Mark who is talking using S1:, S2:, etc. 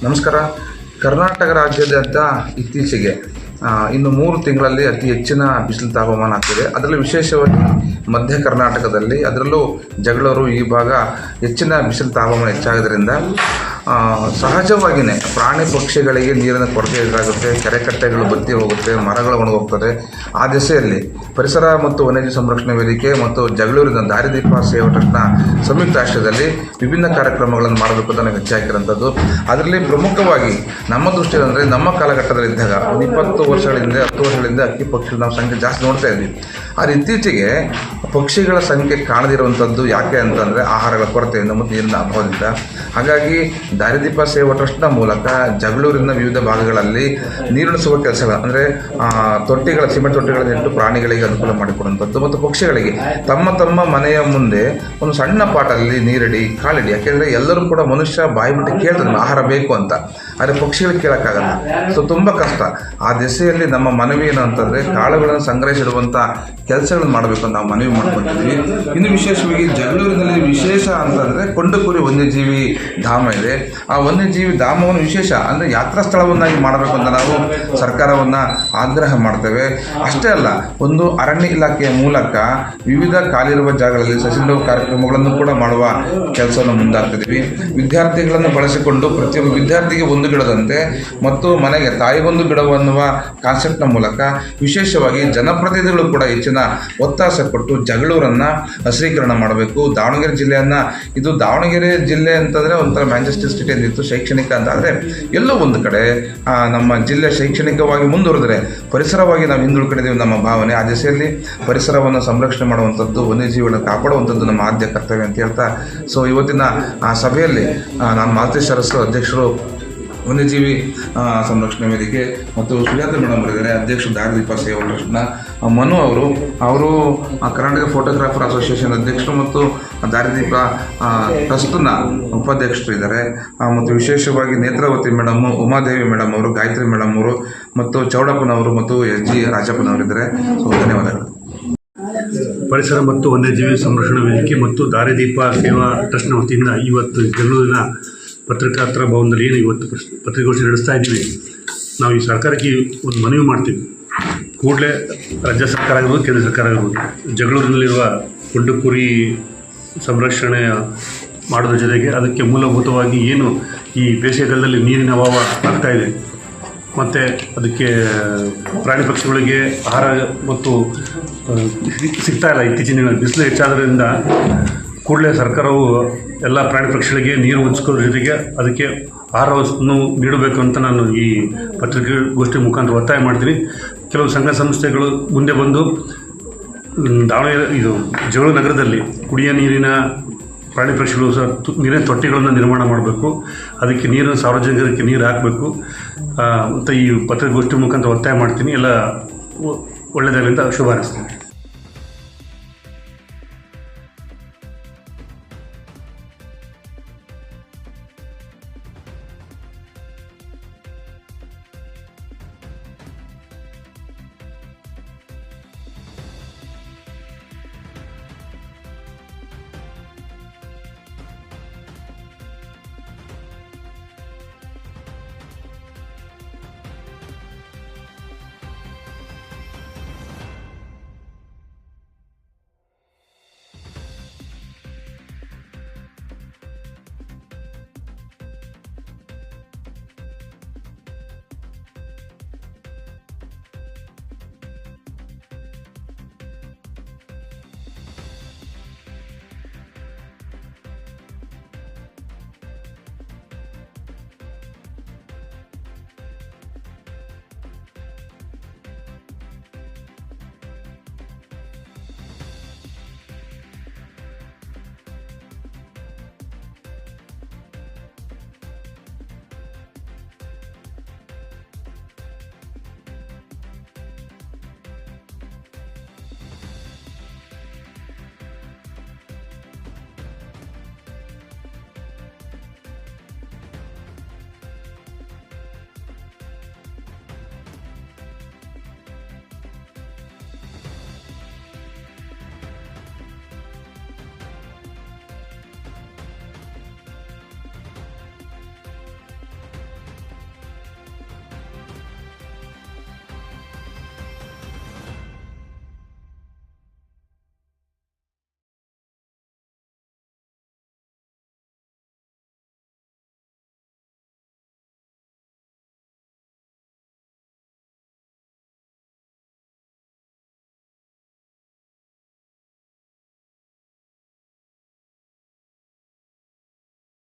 S1: ನಮಸ್ಕಾರ. ಕರ್ನಾಟಕ ರಾಜ್ಯಾದ್ಯಂತ ಇತ್ತೀಚೆಗೆ ಇನ್ನು 3 ತಿಂಗಳಲ್ಲಿ ಅತಿ ಹೆಚ್ಚಿನ ಬಿಸಿಲು ತಾಪಮಾನ ಆಗ್ತಿದೆ. ಅದರಲ್ಲಿ ವಿಶೇಷವಾಗಿ ಮಧ್ಯ ಕರ್ನಾಟಕದಲ್ಲಿ, ಅದರಲ್ಲೂ ಜಗಳೂರು ಈ ಭಾಗ ಹೆಚ್ಚಿನ ಬಿಸಿಲು ತಾಪಮಾನ ಹೆಚ್ಚಾಗೋದ್ರಿಂದ ಸಹಜವಾಗಿಯೇ ಪ್ರಾಣಿ ಪಕ್ಷಿಗಳಿಗೆ ನೀರಿನ ಕೊರತೆ ಎದುರಾಗುತ್ತೆ. ಕೆರೆಕಟ್ಟೆಗಳು ಬತ್ತಿ ಹೋಗುತ್ತೆ, ಮರಗಳು ಒಣಗೋಗ್ತದೆ. ಆ ದಿಸೆಯಲ್ಲಿ ಪರಿಸರ ಮತ್ತು ವನ್ಯಜೀವಿ ಸಂರಕ್ಷಣಾ ವೇದಿಕೆ ಮತ್ತು ಜಗಳೂರಿನ ದಾರಿದೀಪ ಸೇವಾ ಟ್ರಸ್ಟ್ನ ಸಂಯುಕ್ತ ಆಶ್ರಯದಲ್ಲಿ ವಿಭಿನ್ನ ಕಾರ್ಯಕ್ರಮಗಳನ್ನು ಮಾಡಬೇಕು ಅಂತ ನಾವು ಹೆಚ್ಚು ಹಾಕಿರೋಂಥದ್ದು. ಅದರಲ್ಲಿ ಪ್ರಮುಖವಾಗಿ ನಮ್ಮ ದೃಷ್ಟಿಯಲ್ಲಿ ಅಂದರೆ, ನಮ್ಮ ಕಾಲಘಟ್ಟದಲ್ಲಿದ್ದಾಗ 20 ವರ್ಷಗಳಿಂದ 10 ವರ್ಷಗಳಿಂದ ಅಕ್ಕಿ ಪಕ್ಷಿಗಳ ನಾವು ಸಂಖ್ಯೆ ಜಾಸ್ತಿ ನೋಡ್ತಾ ಇದ್ವಿ. ಆದರೆ ಇತ್ತೀಚೆಗೆ ಪಕ್ಷಿಗಳ ಸಂಖ್ಯೆ ಕಾಣದಿರುವಂಥದ್ದು ಯಾಕೆ ಅಂತಂದರೆ ಆಹಾರಗಳ ಕೊರತೆಯಿಂದ ಮತ್ತು ನೀರಿನ ಅಭಾವದಿಂದ. ಹಾಗಾಗಿ ದಾರಿದೀಪ ಸೇವಾ ಟ್ರಸ್ಟ್ನ ಮೂಲಕ ಜಗಳೂರಿನ ವಿವಿಧ ಭಾಗಗಳಲ್ಲಿ ನೀರುಣಿಸುವ ಕೆಲಸಗಳು, ಅಂದರೆ ತೊಟ್ಟಿಗಳ ಸಿಮೆಂಟ್ ತೊಟ್ಟಿಗಳನ್ನು ಇಟ್ಟು ಪ್ರಾಣಿಗಳಿಗೆ ಅನುಕೂಲ ಮಾಡಿಕೊಡುವಂಥದ್ದು ಮತ್ತು ಪಕ್ಷಿಗಳಿಗೆ ತಮ್ಮ ಮನೆಯ ಮುಂದೆ ಒಂದು ಸಣ್ಣ ಪಾಟಲ್ಲಿ ನೀರಿಡಿ, ಕಾಲಿಡಿ. ಯಾಕೆಂದರೆ ಎಲ್ಲರೂ ಕೂಡ ಮನುಷ್ಯ ಬಾಯಿ ಬಿಟ್ಟು ಕೇಳ್ತಾರೆ ಆಹಾರ ಬೇಕು ಅಂತ, ಆದರೆ ಪಕ್ಷಿಗಳಿಗೆ ಕೇಳೋಕ್ಕಾಗಲ್ಲ. ಸೊ ತುಂಬ ಕಷ್ಟ. ಆ ದಿಸೆಯಲ್ಲಿ ನಮ್ಮ ಮನವಿ ಏನು ಅಂತಂದರೆ, ಕಾಳುಗಳನ್ನು ಸಂಗ್ರಹಿಸಿಡುವಂಥ ಕೆಲಸಗಳನ್ನು ಮಾಡಬೇಕು ಅಂತ ನಾವು ಮನವಿ ಮಾಡ್ಕೊತಿದ್ವಿ. ಇನ್ನು ವಿಶೇಷವಾಗಿ ಜಗಳೂರಿನಲ್ಲಿ ವಿಶೇಷ ಅಂತಂದರೆ ಕೊಂಡಕುರಿ ವನ್ಯಜೀವಿ ಧಾಮ ಇದೆ. ಆ ವನ್ಯಜೀವಿ ಧಾಮವನ್ನು ವಿಶೇಷ ಅಂದರೆ ಯಾತ್ರಾ ಸ್ಥಳವನ್ನಾಗಿ ಮಾಡಬೇಕು ಅಂತ ನಾವು ಸರ್ಕಾರವನ್ನು ಆಗ್ರಹ ಮಾಡ್ತೇವೆ. ಅಷ್ಟೇ ಅಲ್ಲ, ಒಂದು ಅರಣ್ಯ ಇಲಾಖೆಯ ಮೂಲಕ ವಿವಿಧ ಕಾಲಿರುವ ಜಾಗಗಳಲ್ಲಿ ಸಸಿ ನೆಡುವ ಕಾರ್ಯಕ್ರಮಗಳನ್ನು ಕೂಡ ಮಾಡುವ ಕೆಲಸವನ್ನು ಮುಂದಾಗ್ತಿದ್ದೀವಿ. ವಿದ್ಯಾರ್ಥಿಗಳನ್ನು ಬಳಸಿಕೊಂಡು ಪ್ರತಿಯೊಬ್ಬ ವಿದ್ಯಾರ್ಥಿಗೆ ಒಂದು ಗಿಡದಂತೆ ಮತ್ತು ಮನೆಗೆ ತಾಯಿಗೊಂದು ಗಿಡವನ್ನುವ ಕಾನ್ಸೆಪ್ಟ್ನ ಮೂಲಕ ವಿಶೇಷವಾಗಿ ಜನಪ್ರತಿನಿಧಿಗಳು ಕೂಡ ಹೆಚ್ಚಿನ ಒತ್ತಾಸ ಕೊಟ್ಟು ಜಗಳೂರನ್ನು ಹಸಿರೀಕರಣ ಮಾಡಬೇಕು. ದಾವಣಗೆರೆ ಜಿಲ್ಲೆಯನ್ನು, ಇದು ದಾವಣಗೆರೆ ಜಿಲ್ಲೆ ಅಂತಂದರೆ ಒಂಥರ ಮ್ಯಾಂಚೆಸ್ಟರ್ ಸಿಟಿ ಅಂತಿತ್ತು ಶೈಕ್ಷಣಿಕ ಅಂತ. ಆದರೆ ಎಲ್ಲೋ ಒಂದು ಕಡೆ ನಮ್ಮ ಜಿಲ್ಲೆ ಶೈಕ್ಷಣಿಕವಾಗಿ ಮುಂದುವರೆದರೆ ಪರಿಸರವಾಗಿ ನಾವು ಹಿಂದುಳ್ಕೊಂಡಿದ್ದೀವಿ ನಮ್ಮ ಭಾವನೆ. ಆ ದಿಸೆಯಲ್ಲಿ ಪರಿಸರವನ್ನು ಸಂರಕ್ಷಣೆ ಮಾಡುವಂಥದ್ದು, ವನ್ಯಜೀವಿಗಳನ್ನು ಕಾಪಾಡುವಂಥದ್ದು ನಮ್ಮ ಆದ್ಯ ಕರ್ತವ್ಯ ಅಂತ ಹೇಳ್ತಾ, ಸೊ ಇವತ್ತಿನ ಸಭೆಯಲ್ಲಿ ನಾನು ಮಾಲತೇಶ್ ಅರಸು, ಅಧ್ಯಕ್ಷರು ವನ್ಯಜೀವಿ ಸಂರಕ್ಷಣಾ ವೇದಿಕೆ, ಮತ್ತು ಸುಜಾತ ಮೇಡಮ್ ಅವರಿದ್ದಾರೆ, ಅಧ್ಯಕ್ಷರು ದಾರಿದೀಪ ಸೇವಾ ಟ್ರಸ್ಟ್ನ, ಮನು ಅವರು ಕರ್ನಾಟಕ ಫೋಟೋಗ್ರಾಫರ್ ಅಸೋಸಿಯೇಷನ್ ಅಧ್ಯಕ್ಷರು ಮತ್ತು ದಾರಿದೀಪ ಟ್ರಸ್ಟ್ನ ಉಪಾಧ್ಯಕ್ಷರು ಇದ್ದಾರೆ, ಮತ್ತು ವಿಶೇಷವಾಗಿ ನೇತ್ರಾವತಿ ಮೇಡಮು, ಉಮಾದೇವಿ ಮೇಡಮ್ ಅವರು, ಗಾಯತ್ರಿ ಮೇಡಮ್ ಅವರು, ಮತ್ತು ಚೌಡಪ್ಪನವರು ಮತ್ತು SG ರಾಜಪ್ಪನವರಿದ್ದಾರೆ. ಸೊ ಧನ್ಯವಾದಗಳು.
S2: ಪರಿಸರ ಮತ್ತು ವನ್ಯಜೀವಿ ಸಂರಕ್ಷಣಾ ವೇದಿಕೆ ಮತ್ತು ದಾರಿದೀಪ ಸೇವಾ ಟ್ರಸ್ಟ್ನ ವತಿಯಿಂದ ಇವತ್ತು ಬೆಂಗಳೂರಿನ ಪತ್ರಿಕಾತ್ರ ಭವನದಲ್ಲಿ ಏನು ಇವತ್ತು ಪತ್ರಿಕಾಗೋಷ್ಠಿ ನಡೆಸ್ತಾ ಇದ್ದೀವಿ. ನಾವು ಈ ಸರ್ಕಾರಕ್ಕೆ ಒಂದು ಮನವಿ ಮಾಡ್ತೀವಿ. ಕೂಡಲೇ ರಾಜ್ಯ ಸರ್ಕಾರ ಆಗಿರ್ಬೋದು, ಕೇಂದ್ರ ಸರ್ಕಾರ ಆಗಿರ್ಬೋದು, ಜಗಳೂರಿನಲ್ಲಿರುವ ಕೊಂಡಕುರಿ ಸಂರಕ್ಷಣೆ ಮಾಡೋದ್ರ ಜೊತೆಗೆ ಅದಕ್ಕೆ ಮೂಲಭೂತವಾಗಿ ಏನು ಈ ಬೇಸಿಗೆಗಾಲದಲ್ಲಿ ನೀರಿನ ಅಭಾವ ಆಗ್ತಾಯಿದೆ ಮತ್ತು ಅದಕ್ಕೆ ಪ್ರಾಣಿ ಪಕ್ಷಿಗಳಿಗೆ ಆಹಾರ ಮತ್ತು ಸಿಗ್ತಾಯಿಲ್ಲ. ಇತ್ತೀಚಿನ ಬಿಸಿಲು ಹೆಚ್ಚಾದ್ರಿಂದ ಕೂಡಲೇ ಸರ್ಕಾರವು ಎಲ್ಲ ಪ್ರಾಣಿ ಪಕ್ಷಿಗಳಿಗೆ ನೀರು ಒದಗಿಸೋದ್ರ ಜೊತೆಗೆ ಅದಕ್ಕೆ ಆಹಾರವನ್ನು ನೀಡಬೇಕು ಅಂತ ನಾನು ಈ ಪತ್ರಿಕಾಗೋಷ್ಠಿ ಮುಖಾಂತರ ಒತ್ತಾಯ ಮಾಡ್ತೀನಿ. ಕೆಲವು ಸಂಘ ಸಂಸ್ಥೆಗಳು ಮುಂದೆ ಬಂದು ದಾವಣಗೆರೆ ಜಗಳೂರು ನಗರದಲ್ಲಿ ಕುಡಿಯೋ ನೀರಿನ ಪ್ರಾಣಿ ಪಕ್ಷಿಗಳು ಸಹ ನೀರಿನ ತೊಟ್ಟಿಗಳನ್ನು ನಿರ್ಮಾಣ ಮಾಡಬೇಕು. ಅದಕ್ಕೆ ನೀರನ್ನು ಸಾರ್ವಜನಿಕರಿಗೆ ನೀರು ಹಾಕಬೇಕು ಅಂತ ಈ ಪತ್ರಿಕಾಗೋಷ್ಠಿ ಮುಖಾಂತರ ಒತ್ತಾಯ ಮಾಡ್ತೀನಿ. ಎಲ್ಲ ಒಳ್ಳೆಯದಾಗಲಿ ಅಂತ ಶುಭ ಹಾರೈಸ್ತೀನಿ.